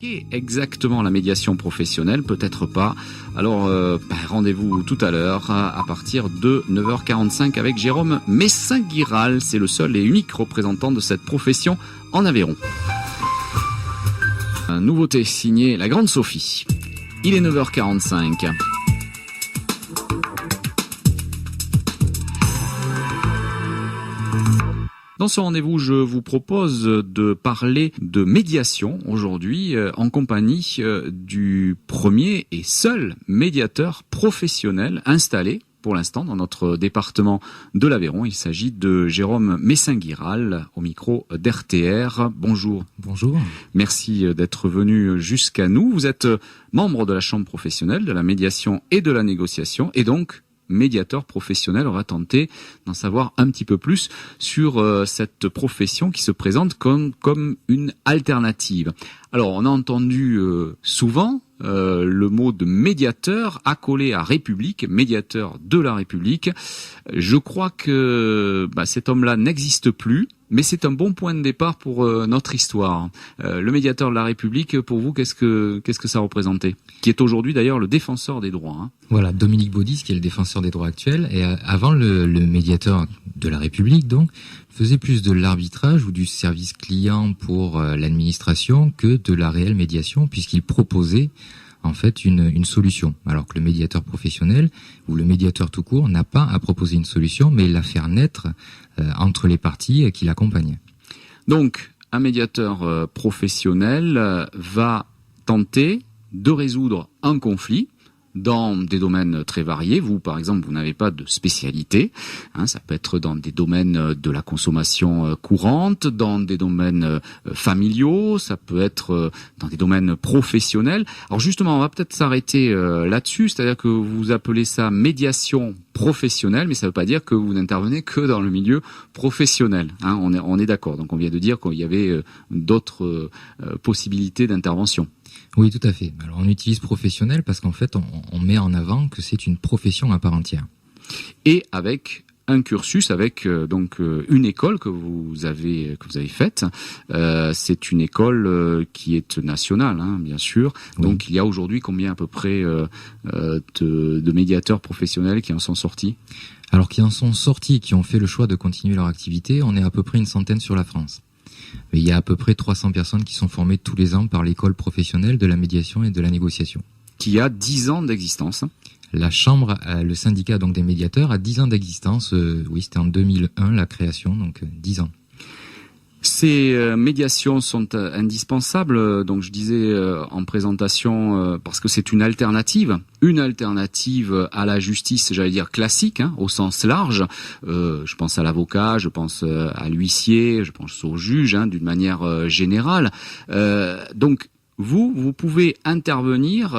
Qu'est exactement la médiation professionnelle? Peut-être pas. Alors rendez-vous tout à l'heure à partir de 9h45 avec Jérôme Messin-Guiral. C'est le seul et unique représentant de cette profession en Aveyron. Nouveauté signée la Grande Sophie. Il est 9h45. Dans ce rendez-vous, je vous propose de parler de médiation aujourd'hui en compagnie du premier et seul médiateur professionnel installé pour l'instant dans notre département de l'Aveyron. Il s'agit de Jérôme Messin-Guiral au micro d'RTR. Bonjour. Bonjour. Merci d'être venu jusqu'à nous. Vous êtes membre de la Chambre professionnelle de la médiation et de la négociation et donc médiateur professionnel. On va tenter d'en savoir un petit peu plus sur cette profession qui se présente comme une alternative. Alors, on a entendu souvent le mot de médiateur accolé à République, médiateur de la République. Je crois que cet homme-là n'existe plus, mais c'est un bon point de départ pour notre histoire. Le médiateur de la République, pour vous, qu'est-ce que ça représentait? Qui est aujourd'hui d'ailleurs le défenseur des droits. Hein. Voilà, Dominique Baudis, qui est le défenseur des droits actuels, et avant le médiateur de la République, donc, faisait plus de l'arbitrage ou du service client pour l'administration que de la réelle médiation, puisqu'il proposait en fait une solution. Alors que le médiateur professionnel ou le médiateur tout court n'a pas à proposer une solution, mais la faire naître entre les parties qui l'accompagnent. Donc, un médiateur professionnel va tenter de résoudre un conflit dans des domaines très variés. Vous, par exemple, vous n'avez pas de spécialité. Ça peut être dans des domaines de la consommation courante, dans des domaines familiaux, ça peut être dans des domaines professionnels. Alors justement, on va peut-être s'arrêter là-dessus, c'est-à-dire que vous appelez ça médiation professionnelle, mais ça ne veut pas dire que vous n'intervenez que dans le milieu professionnel. On est d'accord. Donc on vient de dire qu'il y avait d'autres possibilités d'intervention. Oui, tout à fait. Alors on utilise professionnel parce qu'en fait on met en avant que c'est une profession à part entière. Et avec un cursus, avec une école que vous avez faite. C'est une école qui est nationale, bien sûr. Oui. Donc il y a aujourd'hui combien à peu près de médiateurs professionnels qui en sont sortis? Alors qui en sont sortis, qui ont fait le choix de continuer leur activité, on est à peu près une centaine sur la France. Mais il y a à peu près 300 personnes qui sont formées tous les ans par l'école professionnelle de la médiation et de la négociation. Qui a 10 ans d'existence. La Chambre, le syndicat donc des médiateurs, a 10 ans d'existence. Oui, c'était en 2001 la création, donc 10 ans. Ces médiations sont indispensables, donc je disais en présentation, parce que c'est une alternative à la justice, j'allais dire classique, au sens large. Je pense à l'avocat, je pense à l'huissier, je pense au juge, d'une manière générale. Donc vous pouvez intervenir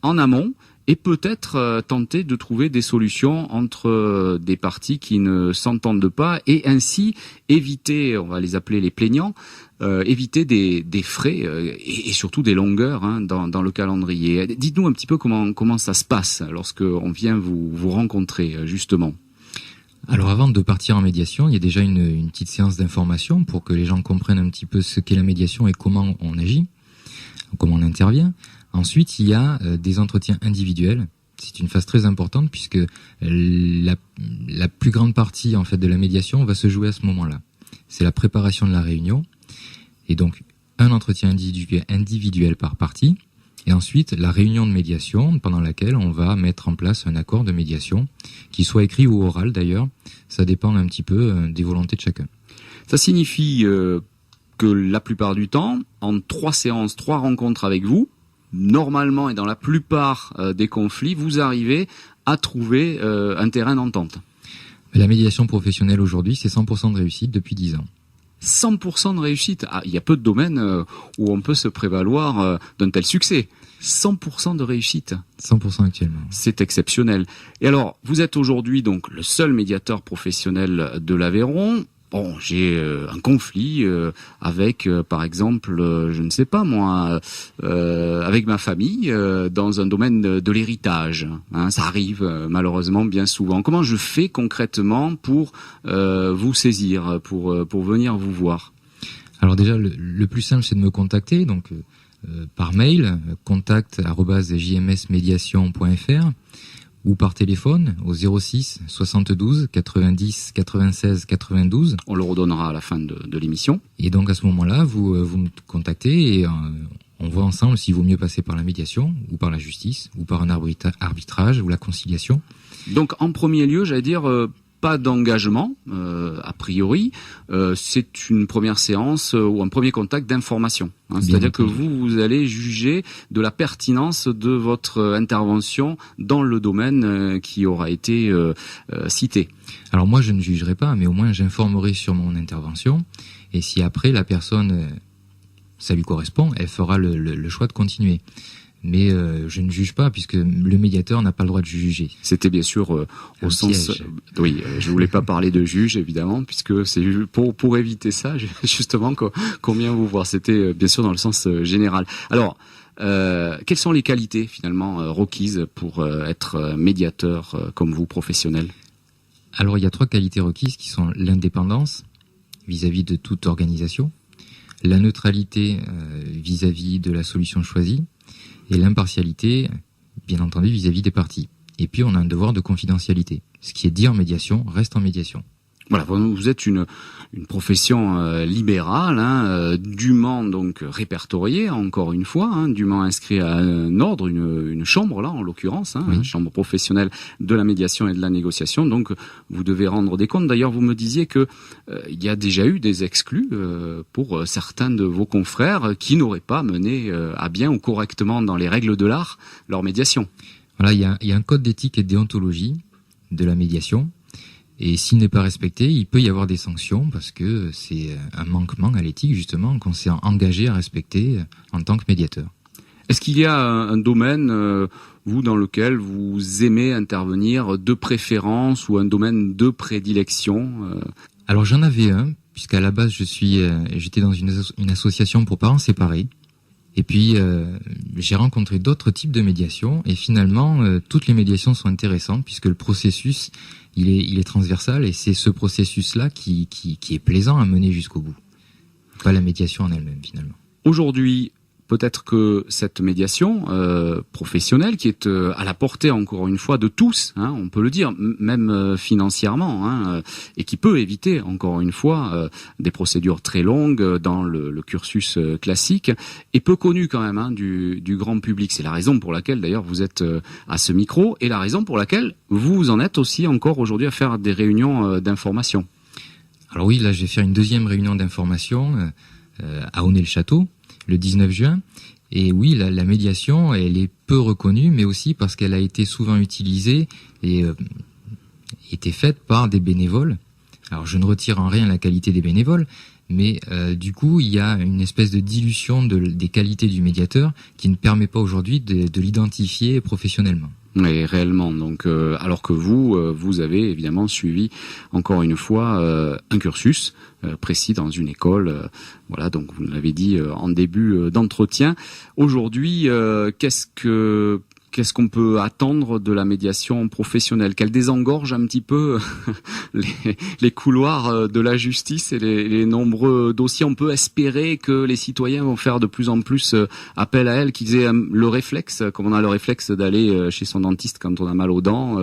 en amont et peut-être tenter de trouver des solutions entre des parties qui ne s'entendent pas et ainsi éviter, on va les appeler les plaignants, éviter des frais et surtout des longueurs dans le calendrier. Dites-nous un petit peu comment ça se passe lorsque on vient vous rencontrer justement. Alors avant de partir en médiation, il y a déjà une petite séance d'information pour que les gens comprennent un petit peu ce qu'est la médiation et comment on agit, comment on intervient. Ensuite, il y a des entretiens individuels. C'est une phase très importante puisque la plus grande partie en fait de la médiation va se jouer à ce moment-là. C'est la préparation de la réunion et donc un entretien individuel par partie et ensuite la réunion de médiation pendant laquelle on va mettre en place un accord de médiation qui soit écrit ou oral d'ailleurs. Ça dépend un petit peu des volontés de chacun. Ça signifie que la plupart du temps, en 3 séances, 3 rencontres avec vous, normalement et dans la plupart des conflits, vous arrivez à trouver un terrain d'entente. La médiation professionnelle aujourd'hui, c'est 100% de réussite depuis 10 ans. 100% de réussite. Il y a peu de domaines où on peut se prévaloir d'un tel succès. 100% de réussite. 100% actuellement. C'est exceptionnel. Et alors, vous êtes aujourd'hui donc le seul médiateur professionnel de l'Aveyron. Bon, j'ai un conflit avec, par exemple, je ne sais pas moi, avec ma famille dans un domaine de l'héritage. Ça arrive malheureusement bien souvent. Comment je fais concrètement pour vous saisir, pour venir vous voir? Alors déjà, le plus simple, c'est de me contacter. Donc par mail, contact@jmsmediation.fr, ou par téléphone au 06 72 90 96 92. On le redonnera à la fin de l'émission. Et donc à ce moment-là, vous me contactez et on voit ensemble s'il vaut mieux passer par la médiation ou par la justice ou par un arbitrage ou la conciliation. Donc en premier lieu, j'allais dire pas d'engagement a priori. C'est une première séance ou un premier contact d'information. C'est-à-dire que vous allez juger de la pertinence de votre intervention dans le domaine qui aura été cité. Alors moi, je ne jugerai pas, mais au moins j'informerai sur mon intervention. Et si après la personne, ça lui correspond, elle fera le choix de continuer. Mais je ne juge pas puisque le médiateur n'a pas le droit de juger. C'était bien sûr au sens... Oui, je voulais pas parler de juge évidemment puisque c'est pour éviter ça justement qu'on vient vous voir. C'était bien sûr dans le sens général. Alors, quelles sont les qualités finalement requises pour être médiateur comme vous, professionnel ? Alors il y a 3 qualités requises qui sont l'indépendance vis-à-vis de toute organisation, la neutralité vis-à-vis de la solution choisie, et l'impartialité, bien entendu, vis-à-vis des parties. Et puis, on a un devoir de confidentialité. Ce qui est dit en médiation reste en médiation. Voilà, vous êtes une profession libérale, dûment donc répertoriée, encore une fois, dûment inscrit à un ordre, une chambre là en l'occurrence, oui. Une chambre professionnelle de la médiation et de la négociation. Donc vous devez rendre des comptes. D'ailleurs, vous me disiez que il y a déjà eu des exclus pour certains de vos confrères qui n'auraient pas mené à bien ou correctement dans les règles de l'art leur médiation. Voilà, il y a un code d'éthique et de déontologie de la médiation. Et s'il n'est pas respecté, il peut y avoir des sanctions parce que c'est un manquement à l'éthique justement qu'on s'est engagé à respecter en tant que médiateur. Est-ce qu'il y a un domaine, vous, dans lequel vous aimez intervenir de préférence ou un domaine de prédilection Alors j'en avais un, puisqu'à la base j'étais dans une association pour parents séparés. Et puis j'ai rencontré d'autres types de médiation et finalement toutes les médiations sont intéressantes puisque le processus il est transversal et c'est ce processus-là qui est plaisant à mener jusqu'au bout. Pas la médiation en elle-même finalement. Aujourd'hui, peut-être que cette médiation professionnelle qui est à la portée encore une fois de tous, on peut le dire, même financièrement, et qui peut éviter encore une fois des procédures très longues dans le cursus classique, est peu connue quand même du grand public. C'est la raison pour laquelle d'ailleurs vous êtes à ce micro et la raison pour laquelle vous en êtes aussi encore aujourd'hui à faire des réunions d'information. Alors oui, là je vais faire une deuxième réunion d'information à Aulnay-le-Château. Le 19 juin. Et oui, la médiation, elle est peu reconnue, mais aussi parce qu'elle a été souvent utilisée et été faite par des bénévoles. Alors, je ne retire en rien la qualité des bénévoles, mais du coup, il y a une espèce de dilution des qualités du médiateur qui ne permet pas aujourd'hui de l'identifier professionnellement. Et réellement, donc, alors que vous avez évidemment suivi encore une fois un cursus précis dans une école, voilà. Donc vous l'avez dit en début d'entretien. Aujourd'hui, qu'est-ce qu'on peut attendre de la médiation professionnelle ? Qu'elle désengorge un petit peu les couloirs de la justice et les nombreux dossiers. On peut espérer que les citoyens vont faire de plus en plus appel à elle, qu'ils aient le réflexe, comme on a le réflexe d'aller chez son dentiste quand on a mal aux dents,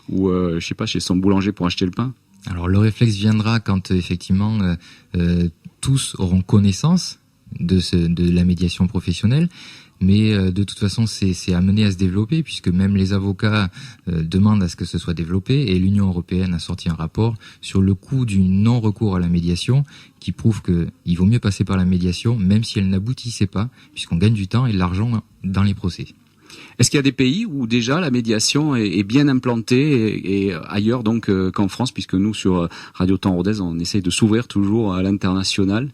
ou je sais pas, chez son boulanger pour acheter le pain. Alors le réflexe viendra quand effectivement tous auront connaissance de la médiation professionnelle. Mais de toute façon, c'est amené à se développer puisque même les avocats demandent à ce que ce soit développé et l'Union européenne a sorti un rapport sur le coût du non-recours à la médiation qui prouve qu'il vaut mieux passer par la médiation même si elle n'aboutissait pas puisqu'on gagne du temps et de l'argent dans les procès. Est-ce qu'il y a des pays où déjà la médiation est bien implantée et ailleurs donc qu'en France, puisque nous sur Radio Temps Rodez on essaye de s'ouvrir toujours à l'international?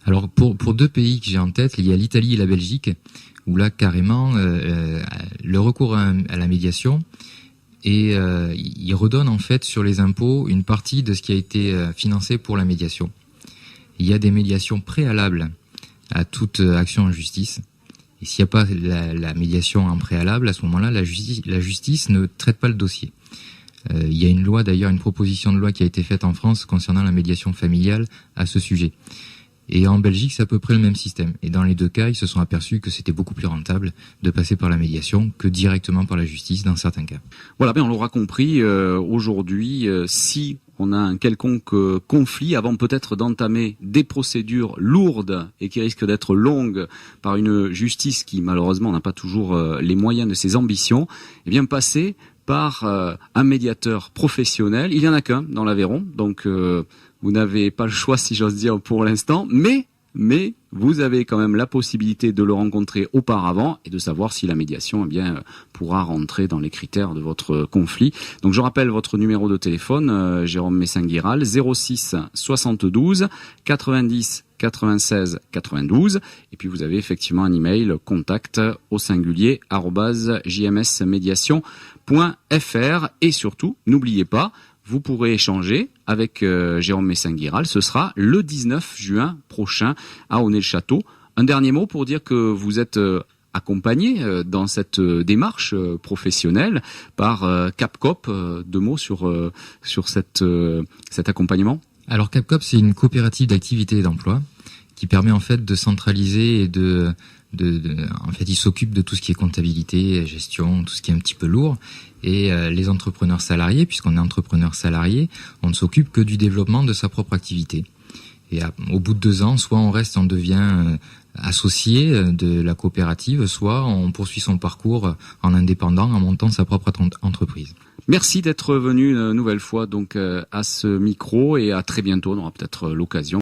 Alors pour 2 pays que j'ai en tête, il y a l'Italie et la Belgique, où là carrément le recours à la médiation et il redonne en fait sur les impôts une partie de ce qui a été financé pour la médiation. Il y a des médiations préalables à toute action en justice. Et s'il n'y a pas la médiation en préalable, à ce moment-là, la justice ne traite pas le dossier. Il y a une loi d'ailleurs, une proposition de loi qui a été faite en France concernant la médiation familiale à ce sujet. Et en Belgique, c'est à peu près le même système. Et dans les deux cas, ils se sont aperçus que c'était beaucoup plus rentable de passer par la médiation que directement par la justice dans certains cas. Voilà, bien on l'aura compris, aujourd'hui, si on a un quelconque conflit, avant peut-être d'entamer des procédures lourdes et qui risquent d'être longues par une justice qui malheureusement n'a pas toujours les moyens de ses ambitions, eh bien passer par un médiateur professionnel. Il n'y en a qu'un dans l'Aveyron, donc vous n'avez pas le choix, si j'ose dire, pour l'instant, mais vous avez quand même la possibilité de le rencontrer auparavant et de savoir si la médiation pourra rentrer dans les critères de votre conflit. Donc je rappelle votre numéro de téléphone, Jérôme Messin-Guiral, 06 72 90 96 92, et puis vous avez effectivement un email contact au singulier @jmsmediation.fr, et surtout n'oubliez pas, vous pourrez échanger avec Jérôme Messin-Guiral. Ce sera le 19 juin prochain à Onet-le-Château. Un dernier mot pour dire que vous êtes accompagné dans cette démarche professionnelle par Capcop. Deux mots sur cet accompagnement. Alors Capcop, c'est une coopérative d'activité et d'emploi qui permet en fait de centraliser et en fait, il s'occupe de tout ce qui est comptabilité, gestion, tout ce qui est un petit peu lourd. Et les entrepreneurs salariés, puisqu'on est entrepreneur salarié, on ne s'occupe que du développement de sa propre activité. Et au bout de 2 ans, soit on reste, on devient associé de la coopérative, soit on poursuit son parcours en indépendant, en montant sa propre entreprise. Merci d'être venu une nouvelle fois donc à ce micro, et à très bientôt. On aura peut-être l'occasion